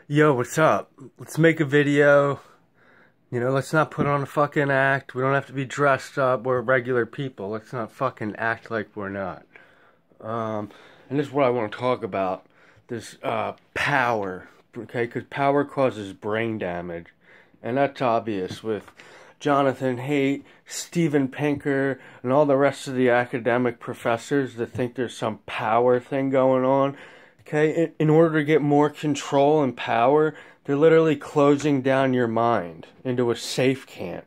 Yo, what's up? Let's make a video. Let's not put on a fucking act. We don't have to be dressed up. We're regular people. Let's not fucking act like we're not. And this is what I want to talk about. This, power. Okay? Because power causes brain damage. And that's obvious with Jonathan Haidt, Steven Pinker, and all the rest of the academic professors that think there's some power thing going on. Okay, in order to get more control and power, they're literally closing down your mind into a safe camp,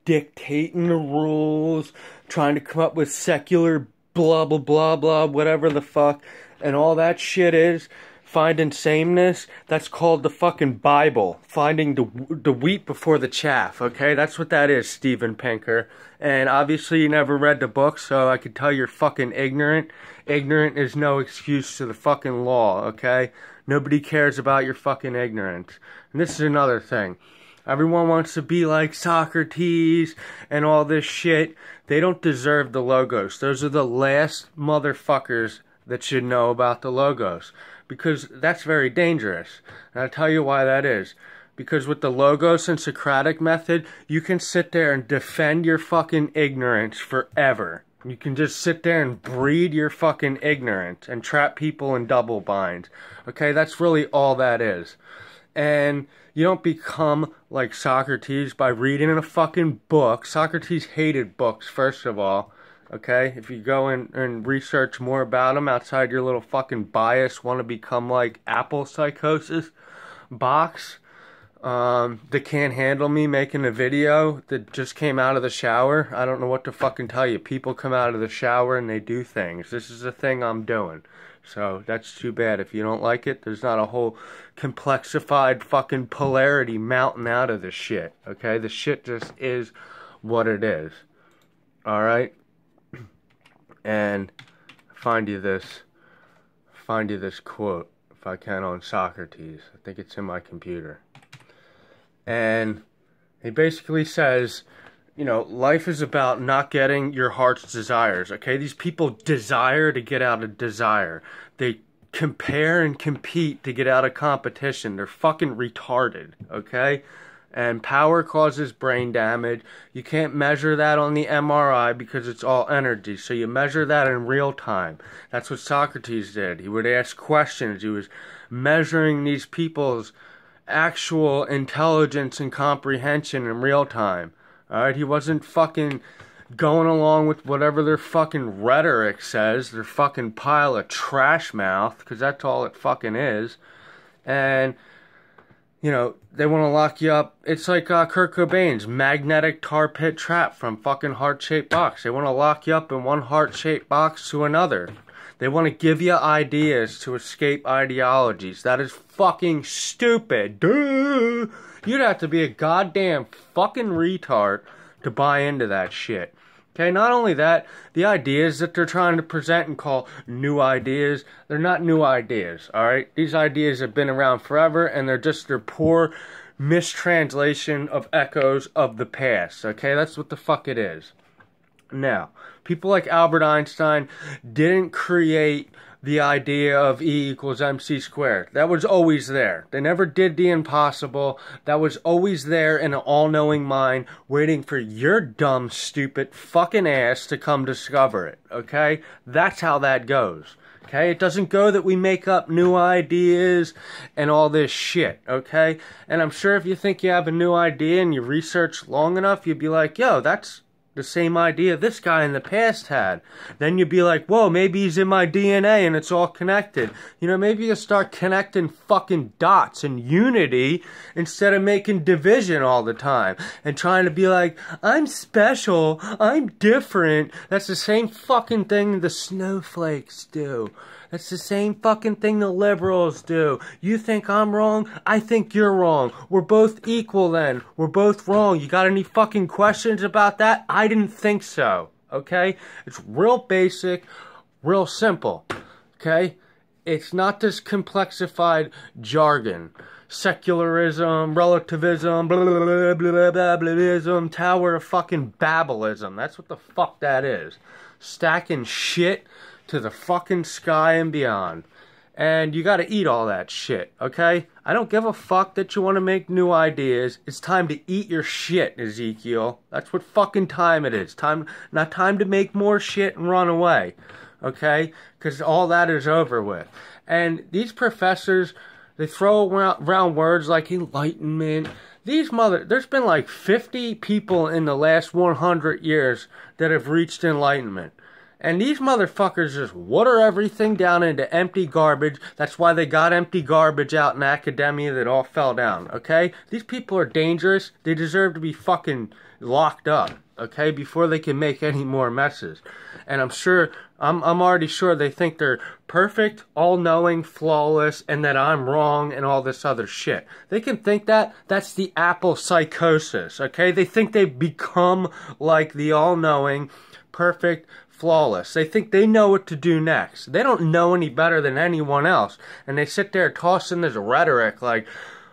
dictating the rules, trying to come up with secular blah, blah, blah, blah, whatever the fuck, and all that shit is finding sameness. That's called the fucking Bible, finding the wheat before the chaff, okay? That's what that is, Steven Pinker. And obviously you never read the book, so I could tell you're fucking ignorant. Ignorant is no excuse to the fucking law, okay? Nobody cares about your fucking ignorance. And this is another thing. Everyone wants to be like Socrates and all this shit. They don't deserve the logos. Those are the last motherfuckers that should know about the logos. Because that's very dangerous. And I'll tell you why that is. Because with the Logos and Socratic method, you can sit there and defend your fucking ignorance forever. You can just sit there and breed your fucking ignorance and trap people in double binds. Okay, that's really all that is. And you don't become like Socrates by reading a fucking book. Socrates hated books, first of all. Okay, if you go in and research more about him outside your little fucking bias, want to become like Apple psychosis box, that can't handle me making a video that just came out of the shower. I don't know what to fucking tell you. People come out of the shower and they do things. This is the thing I'm doing. So that's too bad. If you don't like it, there's not a whole complexified fucking polarity mountain out of this shit. Okay, the shit just is what it is. Alright? And find you this quote, if I can, on Socrates. I think it's in my computer. And he basically says, life is about not getting your heart's desires, okay? These people desire to get out of desire. They compare and compete to get out of competition. They're fucking retarded, okay? And power causes brain damage. You can't measure that on the MRI because it's all energy. So you measure that in real time. That's what Socrates did. He would ask questions. He was measuring these people's actual intelligence and comprehension in real time. Alright? He wasn't fucking going along with whatever their fucking rhetoric says. Their fucking pile of trash mouth. Because that's all it fucking is. And they want to lock you up. It's like Kurt Cobain's magnetic tar pit trap from fucking heart-shaped box. They want to lock you up in one heart-shaped box to another. They want to give you ideas to escape ideologies. That is fucking stupid. Duh! You'd have to be a goddamn fucking retard to buy into that shit. Okay, not only that, the ideas that they're trying to present and call new ideas, they're not new ideas, alright? These ideas have been around forever, and they're just their poor mistranslation of echoes of the past, okay? That's what the fuck it is. Now, people like Albert Einstein didn't create the idea of E equals MC squared. That was always there. They never did the impossible. That was always there in an all-knowing mind, waiting for your dumb, stupid fucking ass to come discover it, okay? That's how that goes, okay? It doesn't go that we make up new ideas and all this shit, okay? And I'm sure if you think you have a new idea and you research long enough, you'd be like, yo, that's the same idea this guy in the past had. Then you'd be like, whoa, maybe he's in my DNA and it's all connected. Maybe you start connecting fucking dots and unity instead of making division all the time and trying to be like, I'm special, I'm different. That's the same fucking thing the snowflakes do. That's the same fucking thing the liberals do. You think I'm wrong? I think you're wrong. We're both equal then. We're both wrong. You got any fucking questions about that? I didn't think so. Okay? It's real basic, real simple. Okay? It's not this complexified jargon. Secularism, relativism, blah, blah, blah, blah, blah, blah, Tower of fucking Babelism. That's what the fuck that is. Stacking shit to the fucking sky and beyond. And you gotta eat all that shit, okay? I don't give a fuck that you want to make new ideas. It's time to eat your shit, Ezekiel. That's what fucking time it is. Not time to make more shit and run away, okay? Because all that is over with. And these professors, they throw around words like enlightenment. There's been like 50 people in the last 100 years that have reached enlightenment. And these motherfuckers just water everything down into empty garbage. That's why they got empty garbage out in academia that all fell down, okay? These people are dangerous. They deserve to be fucking locked up, okay, before they can make any more messes. And I'm already sure they think they're perfect, all-knowing, flawless, and that I'm wrong and all this other shit. They can think that. That's the Apple psychosis, okay? They think they've become like the all-knowing, perfect, flawless. They think they know what to do next. They don't know any better than anyone else. And they sit there tossing this rhetoric like,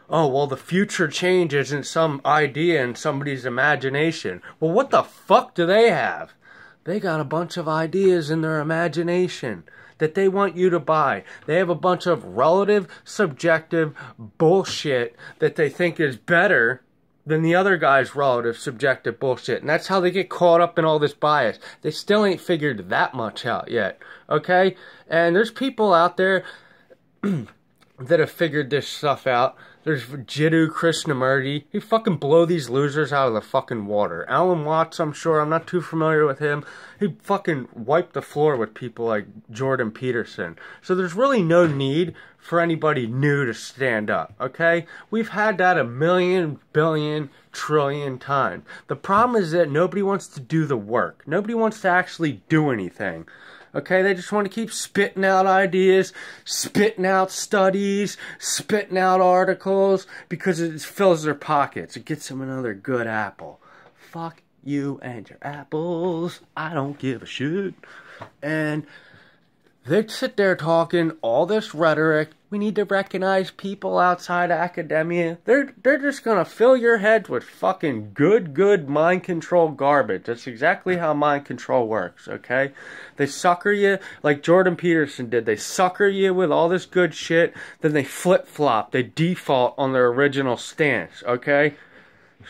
oh, well, the future change isn't some idea in somebody's imagination. Well, what the fuck do they have? They got a bunch of ideas in their imagination that they want you to buy. They have a bunch of relative, subjective bullshit that they think is better than the other guy's relative, subjective bullshit. And that's how they get caught up in all this bias. They still ain't figured that much out yet, okay? And there's people out there that have figured this stuff out. There's Jiddu Krishnamurti. He fucking blow these losers out of the fucking water. Alan Watts, I'm sure. I'm not too familiar with him. He fucking wiped the floor with people like Jordan Peterson. So there's really no need for anybody new to stand up, okay? We've had that a million, billion, trillion times. The problem is that nobody wants to do the work. Nobody wants to actually do anything. Okay, they just want to keep spitting out ideas, spitting out studies, spitting out articles, because it fills their pockets. It gets them another good apple. Fuck you and your apples. I don't give a shit. And they sit there talking all this rhetoric. We need to recognize people outside academia. They're just gonna fill your heads with fucking good mind control garbage. That's exactly how mind control works, okay? They sucker you like Jordan Peterson did. They sucker you with all this good shit, then they flip-flop. They default on their original stance, okay?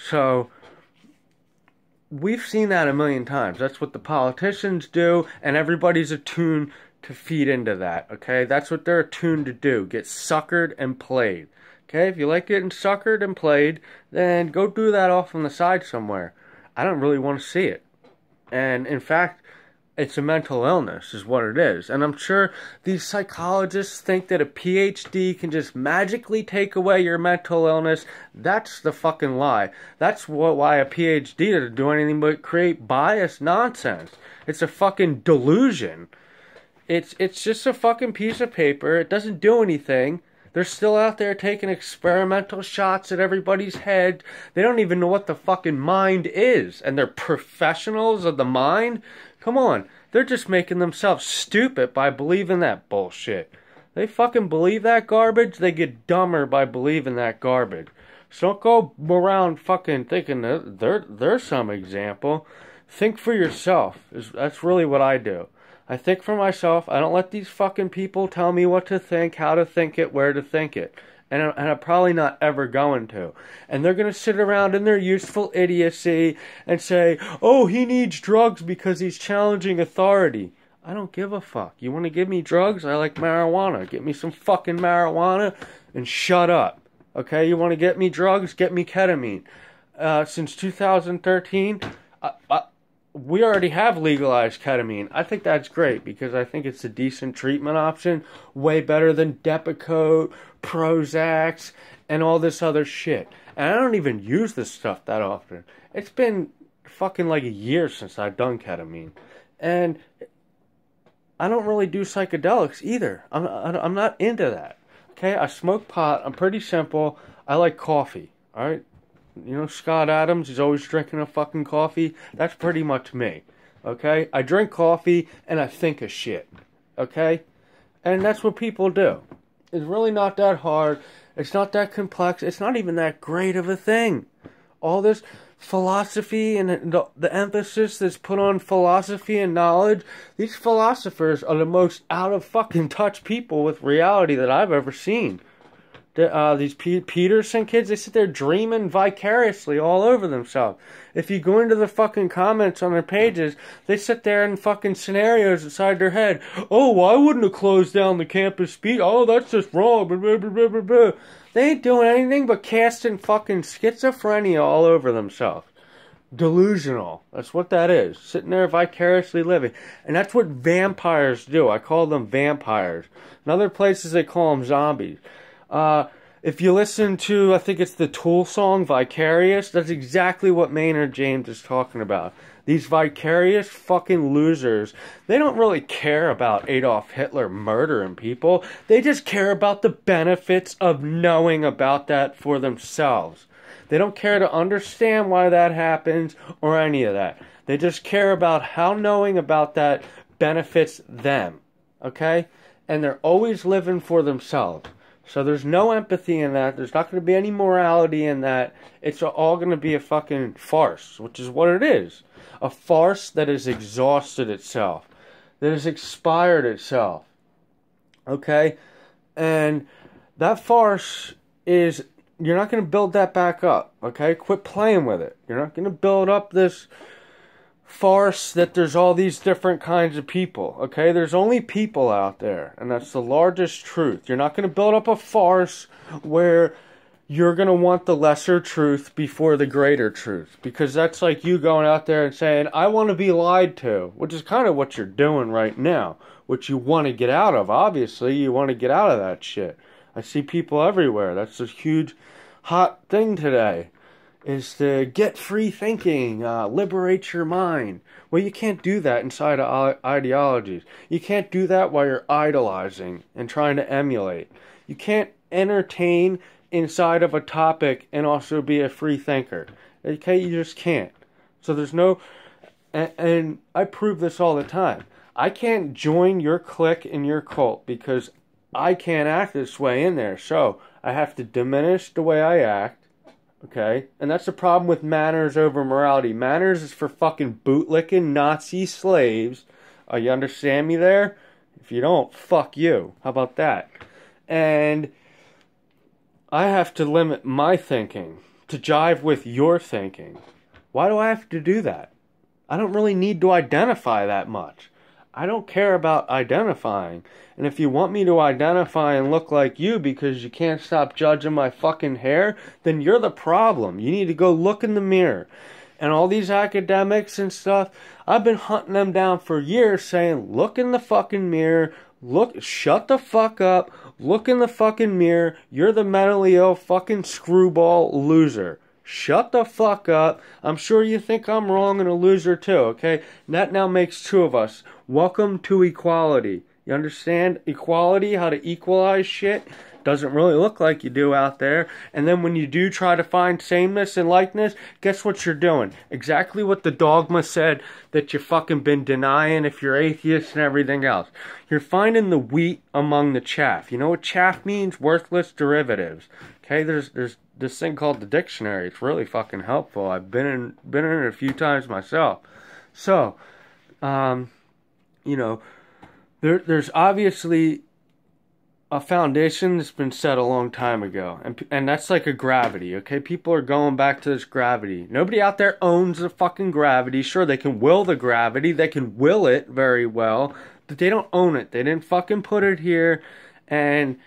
So we've seen that a million times. That's what the politicians do, and everybody's attuned to feed into that, okay? That's what they're attuned to do. Get suckered and played. Okay? If you like getting suckered and played, then go do that off on the side somewhere. I don't really want to see it. And in fact, it's a mental illness is what it is. And I'm sure these psychologists think that a PhD can just magically take away your mental illness. That's the fucking lie. That's why a PhD doesn't do anything but create biased nonsense. It's a fucking delusion. It's just a fucking piece of paper. It doesn't do anything. They're still out there taking experimental shots at everybody's head. They don't even know what the fucking mind is. And they're professionals of the mind? Come on. They're just making themselves stupid by believing that bullshit. They fucking believe that garbage, they get dumber by believing that garbage. So don't go around fucking thinking that they're some example. Think for yourself. That's really what I do. I think for myself. I don't let these fucking people tell me what to think, how to think it, where to think it. And I'm probably not ever going to. And they're going to sit around in their useful idiocy and say, oh, he needs drugs because he's challenging authority. I don't give a fuck. You want to give me drugs? I like marijuana. Get me some fucking marijuana and shut up. Okay, you want to get me drugs? Get me ketamine. Since 2013, we already have legalized ketamine. I think that's great because I think it's a decent treatment option. Way better than Depakote, Prozac, and all this other shit. And I don't even use this stuff that often. It's been fucking like a year since I've done ketamine. And I don't really do psychedelics either. I'm not into that. Okay, I smoke pot. I'm pretty simple. I like coffee. Alright? You know Scott Adams, he's always drinking a fucking coffee. That's pretty much me. Okay? I drink coffee and I think of shit. Okay? And that's what people do. It's really not that hard. It's not that complex. It's not even that great of a thing. All this philosophy and the emphasis that's put on philosophy and knowledge, these philosophers are the most out of fucking touch people with reality that I've ever seen. These Peterson kids, they sit there dreaming vicariously all over themselves. If you go into the fucking comments on their pages, they sit there in fucking scenarios inside their head. Oh, well, I wouldn't have closed down the campus speech. Oh, that's just wrong. Blah, blah, blah, blah, blah. They ain't doing anything but casting fucking schizophrenia all over themselves. Delusional. That's what that is. Sitting there vicariously living. And that's what vampires do. I call them vampires. In other places, they call them zombies. If you listen to, I think it's the Tool song, Vicarious, that's exactly what Maynard James is talking about. These vicarious fucking losers, they don't really care about Adolf Hitler murdering people. They just care about the benefits of knowing about that for themselves. They don't care to understand why that happens or any of that. They just care about how knowing about that benefits them. Okay? And they're always living for themselves. So there's no empathy in that. There's not going to be any morality in that. It's all going to be a fucking farce, which is what it is. A farce that has exhausted itself. That has expired itself. Okay? And that farce is, you're not going to build that back up. Okay? Quit playing with it. You're not going to build up this farce that there's all these different kinds of people. Okay, there's only people out there, and that's the largest truth. You're not going to build up a farce where you're going to want the lesser truth before the greater truth, because that's like you going out there and saying, I want to be lied to, which is kind of what you're doing right now, which you want to get out of. Obviously you want to get out of that shit. I see people everywhere. That's a huge hot thing today, is to get free thinking, liberate your mind. Well, you can't do that inside of ideologies. You can't do that while you're idolizing and trying to emulate. You can't entertain inside of a topic and also be a free thinker. Okay, you just can't. So there's no, and I prove this all the time. I can't join your clique in your cult because I can't act this way in there. So I have to diminish the way I act. Okay? And that's the problem with manners over morality. Manners is for fucking bootlicking Nazi slaves. You understand me there? If you don't, fuck you. How about that? And I have to limit my thinking to jive with your thinking. Why do I have to do that? I don't really need to identify that much. I don't care about identifying. And if you want me to identify and look like you because you can't stop judging my fucking hair, then you're the problem. You need to go look in the mirror. And all these academics and stuff, I've been hunting them down for years saying, look in the fucking mirror, look, shut the fuck up, look in the fucking mirror, you're the mentally ill fucking screwball loser. Shut the fuck up. I'm sure you think I'm wrong and a loser too, okay? And that now makes two of us. Welcome to equality. You understand? Equality, how to equalize shit, doesn't really look like you do out there. And then when you do try to find sameness and likeness, guess what you're doing? Exactly what the dogma said that you fucking been denying if you're atheist and everything else. You're finding the wheat among the chaff. You know what chaff means? Worthless derivatives. Okay, there's this thing called the dictionary. It's really fucking helpful. I've been in it a few times myself. So, you know, there's obviously a foundation that's been set a long time ago, and that's like a gravity. Okay, people are going back to this gravity. Nobody out there owns the fucking gravity. Sure, they can will the gravity. They can will it very well, but they don't own it. They didn't fucking put it here, and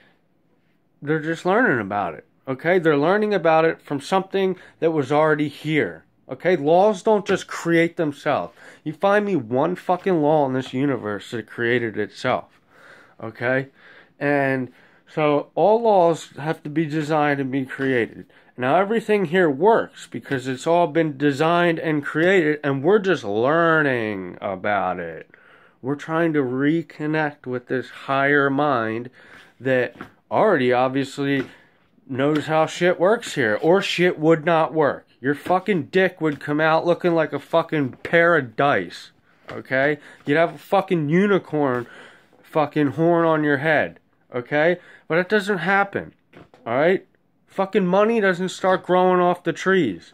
they're just learning about it. Okay, they're learning about it from something that was already here. Okay, laws don't just create themselves. You find me one fucking law in this universe that created itself. Okay, and so all laws have to be designed and be created. Now everything here works because it's all been designed and created, and we're just learning about it. We're trying to reconnect with this higher mind that already obviously knows how shit works here, or shit would not work. Your fucking dick would come out looking like a fucking pair of dice, okay? You'd have a fucking unicorn fucking horn on your head, okay? But it doesn't happen, alright? Fucking money doesn't start growing off the trees,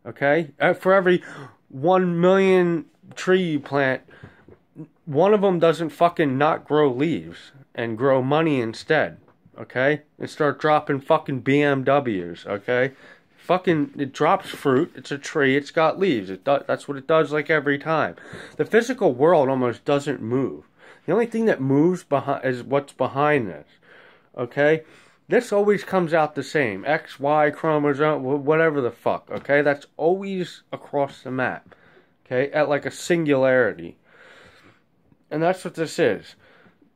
Okay? For every 1 million tree you plant, one of them doesn't fucking not grow leaves and grow money instead. Okay? And start dropping fucking BMWs. Okay? Fucking, it drops fruit. It's a tree. It's got leaves. That's what it does like every time. The physical world almost doesn't move. The only thing that moves behind is what's behind this. Okay? This always comes out the same. X, Y, chromosome, whatever the fuck. Okay? That's always across the map. Okay? At like a singularity. And that's what this is.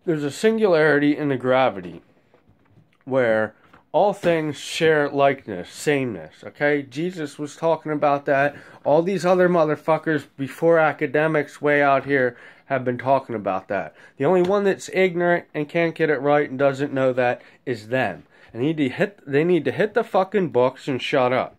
There's a singularity in the gravity where all things share likeness, sameness, okay? Jesus was talking about that. All these other motherfuckers before academics way out here have been talking about that. The only one that's ignorant and can't get it right and doesn't know that is them. And they need to hit the fucking books and shut up,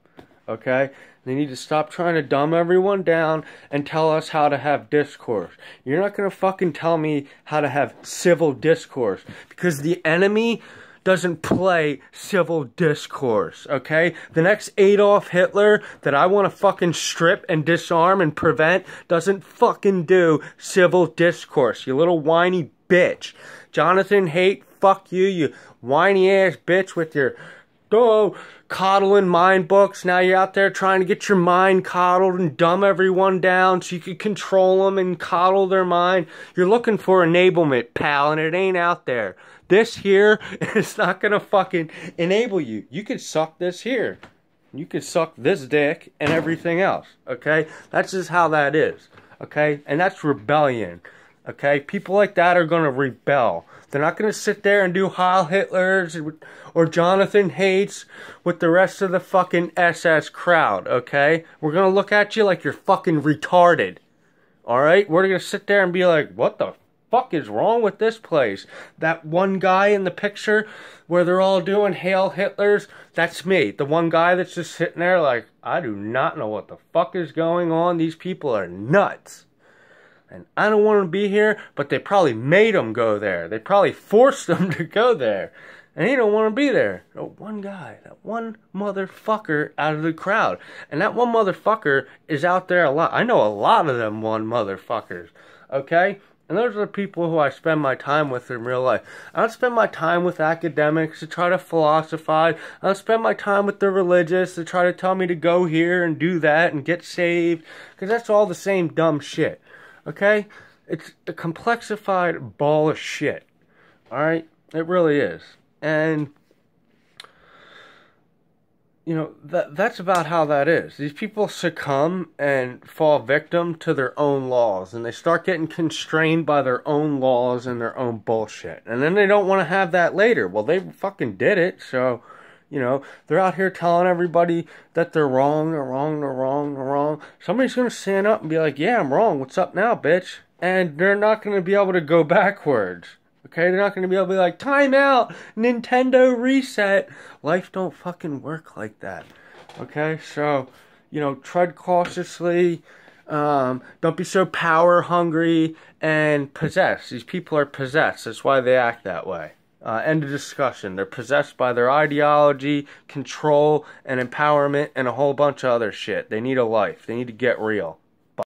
okay? They need to stop trying to dumb everyone down and tell us how to have discourse. You're not going to fucking tell me how to have civil discourse because the enemy doesn't play civil discourse, okay? The next Adolf Hitler that I want to fucking strip and disarm and prevent doesn't fucking do civil discourse, you little whiny bitch. Jonathan Haidt, fuck you, you whiny ass bitch with your coddling mind books. Now you're out there trying to get your mind coddled and dumb everyone down so you can control them and coddle their mind. You're looking for enablement, pal, and it ain't out there. This here is not gonna fucking enable you. You could suck this here. You could suck this dick and everything else, okay? That's just how that is, okay? And that's rebellion, okay? People like that are gonna rebel. They're not going to sit there and do Heil Hitlers or Jonathan Haidts with the rest of the fucking SS crowd, okay? We're going to look at you like you're fucking retarded, alright? We're going to sit there and be like, what the fuck is wrong with this place? That one guy in the picture where they're all doing Hail Hitlers, that's me. The one guy that's just sitting there like, I do not know what the fuck is going on. These people are nuts. And I don't want to be here, but they probably made them go there. They probably forced them to go there. And he don't want to be there. That one guy, that one motherfucker out of the crowd. And that one motherfucker is out there a lot. I know a lot of them one motherfuckers. Okay? And those are the people who I spend my time with in real life. I don't spend my time with academics to try to philosophize. I don't spend my time with the religious to try to tell me to go here and do that and get saved. Because that's all the same dumb shit. Okay? It's a complexified ball of shit. Alright? It really is. And, you know, that's about how that is. These people succumb and fall victim to their own laws. And they start getting constrained by their own laws and their own bullshit. And then they don't want to have that later. Well, they fucking did it, so... You know, they're out here telling everybody that they're wrong, they're wrong, they're wrong, they're wrong. Somebody's going to stand up and be like, yeah, I'm wrong. What's up now, bitch? And they're not going to be able to go backwards. Okay? They're not going to be able to be like, time out, Nintendo reset. Life don't fucking work like that. Okay? So, you know, tread cautiously. Don't be so power hungry and possessed. These people are possessed. That's why they act that way. End of discussion. They're possessed by their ideology, control, and empowerment, and a whole bunch of other shit. They need a life. They need to get real.